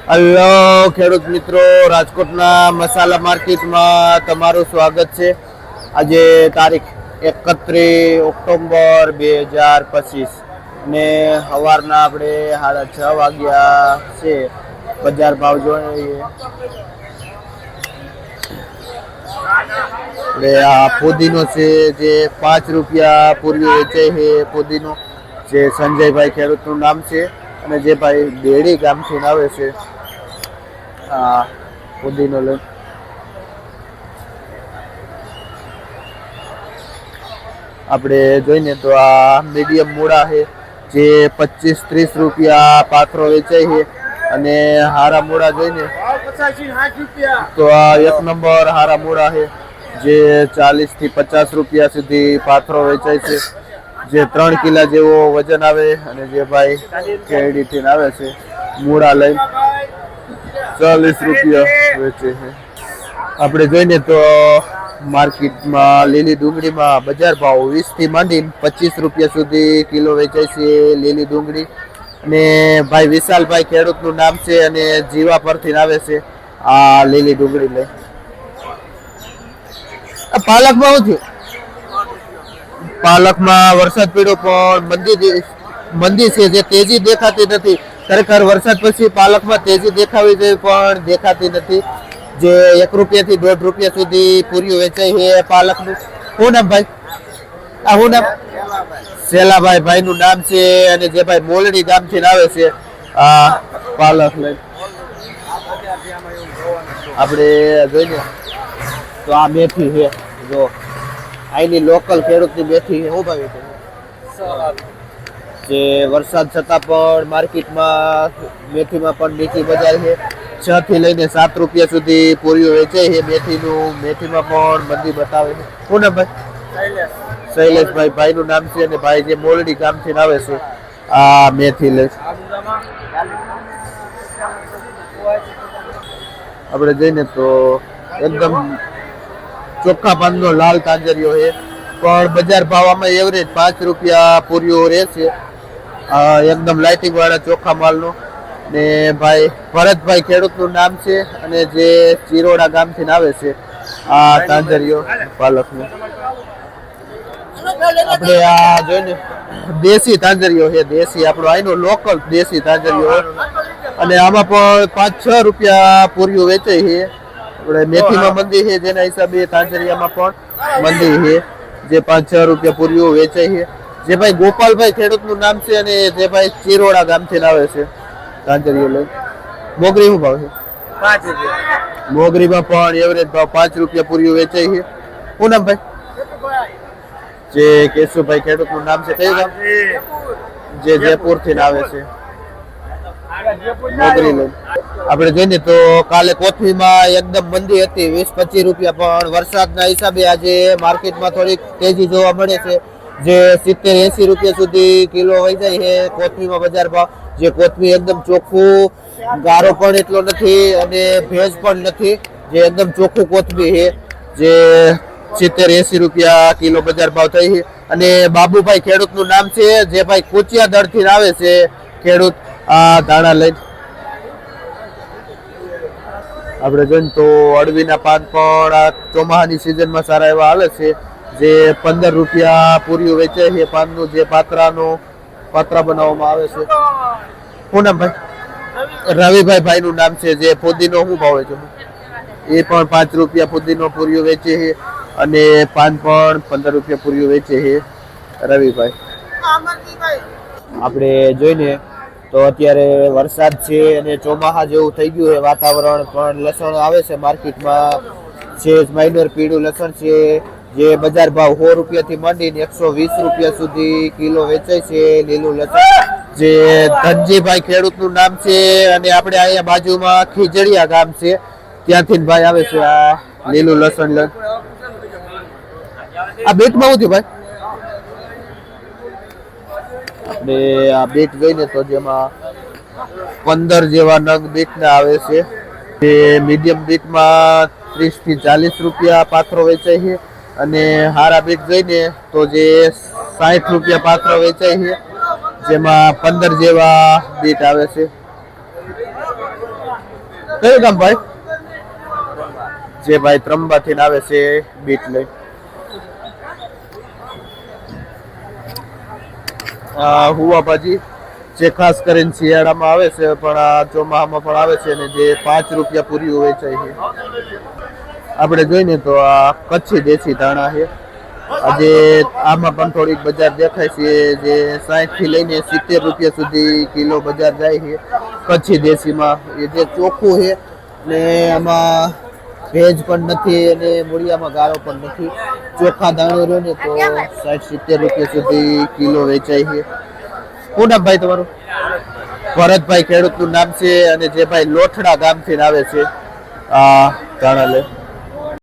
Hello ખેડૂત મિત્રો, રાજકોટના મસાલા માર્કેટમાં તમારું સ્વાગત છે। આજે તારીખ 31 ઓક્ટોબર 2025 ને સવારના આપણે 6:30 વાગ્યા છે। બજાર ભાવ જોઈએ આપણે આ પુદીનો છે જે 5 રૂપિયા પૂર્વી વેચાય છે। પુદીનો જે સંજયભાઈ ખેડૂતનું નામ છે અને જે ભાઈ બેડી ગામથી આવે છે આ પુદીનો લઈ આપણે જોઈને તો આ મીડિયમ મૂળા છે જે 25-30 રૂપિયા પાથરો વેચાય છે અને હારા મૂળા જોઈને તો આ એક નંબર હારા મૂળા છે જે 40 થી 50 રૂપિયા સુધી પાથરો વેચાય છે। જે 3 કિલા જેવો વજન આવે અને જે ભાઈ કેડીથી આવે છે મૂળા લઈ 40 રૂપિયા વેચે છે। આપણે જોઈને તો માર્કેટમાં લીલી ડુંગળીમાં બજાર ભાવ 20 થી માંડીને 25 રૂપિયા સુધી કિલો વેચાય છે લીલી ડુંગળી। અને ભાઈ વિશાલભાઈ ખેડૂતનું નામ છે અને જીવા પરથી આવે છે આ લીલી ડુંગળી લઈ। આ પાલકમાં શું થયું? પાલકમાં વરસાદ પડ્યો પણ મંદી છે જે તેજી દેખાતી નથી। ખરેખર વરસાદ પછી પાલકમાં તેજી દેખાવી જોઈએ પણ દેખાતી નથી। જે 1 રૂપિયાથી 1.5 રૂપિયા સુધી પૂરી વેચાય છે પાલકનું। શું નામ ભાઈ? આ શું નામ? સેલાભાઈ ભાઈનું નામ છે અને જે ભાઈ મોલડી ગામથી આવે છે આ પાલક લઈ આપણે જોઈએ તો આ મેથી છે જો અહીંની લોકલ ખેડૂતની મેથી છે। શું ભાવ છે? જે વરસાદ છતાં પણ માર્કેટમાં મેથીમાં પણ નીચી બજાર છે। 6 થી લઈને 7 રૂપિયા સુધી પૂરીઓ વેચાય છે મેથીનું। મેથીમાં પણ મંદી બતાવે છે। શું નામ ભાઈ? શૈલેષભાઈ ભાઈનું નામ છે અને ભાઈ જે મોલડી ગામથી આવે છે આ મેથી લે આપણે જઈને તો એકદમ ચોખ્ખા પાનનો લાલ તાંજરિયો છે પણ બજાર ભાવમાં એવરેજ 5 રૂપિયા પૂરીઓ રહેશે। એકદમ લાઇટિંગ વાળા ચોખ્ખા માલનો ને ભાઈ ભરતભાઈ ખેડૂતનું નામ છે અને જે ચિરોડા ગામથી આવે છે આ તાંજરિયો પાલકનું। આપણે આ જોઈને દેશી તાંજરિયો છે, દેશી આપણો અહીંનો લોકલ દેશી તાંજરિયો અને આમાં પણ 5-6 રૂપિયા પૂરીઓ વેચાય છે। આપણે મેથીમાં મંદી છે જેના હિસાબે તાંજરિયામાં પણ મંદી છે જે 5-6 રૂપિયા પૂરીઓ વેચાય છે। જે ભાઈ ગોપાલભાઈ ખેડૂતનું નામ છે અને જે ભાઈ ચિરોડા ગામથી આવે છે તાંજરિયો લઈ। મોગરી શું ભાવ છે? 5 રૂપિયા। મોગરીમાં પણ એવરેજ ભાવ 5 રૂપિયા પૂરીઓ વેચાય છે। શું નામ ભાઈ? જે કેશુભાઈ ખેડૂતનું નામ છે કયું ગામ? જે જયપુરથી આવે છે મોગરી લઈ આપણે જોઈએ તો કાલે કોથમીમાં એકદમ મંદી હતી 20-25 રૂપિયા પણ વરસાદના હિસાબે આજે માર્કેટમાં થોડીક તેજી જોવા મળે છે। જે 70-80 રૂપિયા સુધી કિલો વહી જાય છે કોથમીમાં બજાર ભાવ। જે કોથમી એકદમ ચોખ્ખું, ગારો પણ એટલો નથી અને ભેજ પણ નથી, જે એકદમ ચોખ્ખું કોથમી છે જે 70-80 રૂપિયા કિલો બજાર ભાવ થઈ છે। અને બાબુભાઈ ખેડૂતનું નામ છે જે ભાઈ કુચિયા દળથી આવે છે ખેડૂત આ ધાણા લઈ આપણે જોઈએ તો અળવીના પાન પણ આ ચોમાસાની સિઝનમાં સારા એવા હાલે છે જે 15 રૂપિયા પૂરીઓ વેચાય છે પાનનું। જે પાત્રા બનાવવામાં આવે છે। શું નામ ભાઈ? રવિભાઈ ભાઈનું નામ છે। જે પુદીનો શું ભાવે છે? એ પણ 5 રૂપિયા પુદીનો પૂરીઓ વેચે છે અને પાન પણ 15 રૂપિયા પૂરીઓ વેચે છે રવિભાઈ। આપણે જોઈને તો અત્યારે વરસાદ છે અને ચોમાસા જેવું થઈ ગયું છે વાતાવરણ પણ લસણ આવે છે માર્કેટમાં છે માઇનર પીળું લસણ છે જે બજાર ભાવ 100 રૂપિયાથી માંડીને 120 રૂપિયા સુધી કિલો વેચાય છે લીલું લસણ। જે ધનજીભાઈ ખેડૂતનું નામ છે અને આપણે અહીંયા બાજુમાં ખીજડીયા ગામ છે ત્યાંથી ભાઈ આવે છે આ લીલું લસણ લઈ। આ બીટમાં શું થયું ભાઈ? આપણે આ બીટ જોઈને તો જેમાં 15 જેવા નંગ બીટના આવે છે। જે મીડિયમ બીટમાં 30 થી 40 રૂપિયા પાથરો વેચાય છે અને હારા બીટ જોઈને તો જે 60 રૂપિયા પાથરો વેચાય છે જેમાં 15 જેવા બીટ આવે છે। કયું ગામ ભાઈ? જે ભાઈ ત્રંબાથી આવે છે બીટ લઈ. હુવા ભાજી જે ખાસ કરીને શિયાળામાં આવે છે પણ આ ચોમાસામાં પણ આવે છે અને જે 5 રૂપિયા પૂરી વેચાય છે. આપણે જોઈને તો આ કચ્છી દેશી ધાણા છે. આજે આમાં પણ થોડીક બજાર દેખાય છે જે 60 થી લઈને 70 રૂપિયા સુધી કિલો બજાર જાય છે કચ્છી દેશીમાં. એ જે ચોખ્ખું છે ને આમાં ભેજ પણ નથી અને મૂળિયામાં ગાળો પણ નથી. ચોખ્ખા દાણો રહ્યો ને તો 60-70 રૂપિયા સુધી કિલો વેચાય છે. શું નામ ભાઈ તમારું? ભરતભાઈ ખેડૂતનું નામ છે અને જે ભાઈ લોઠડા ગામથી આવે છે આ ધાણા લે.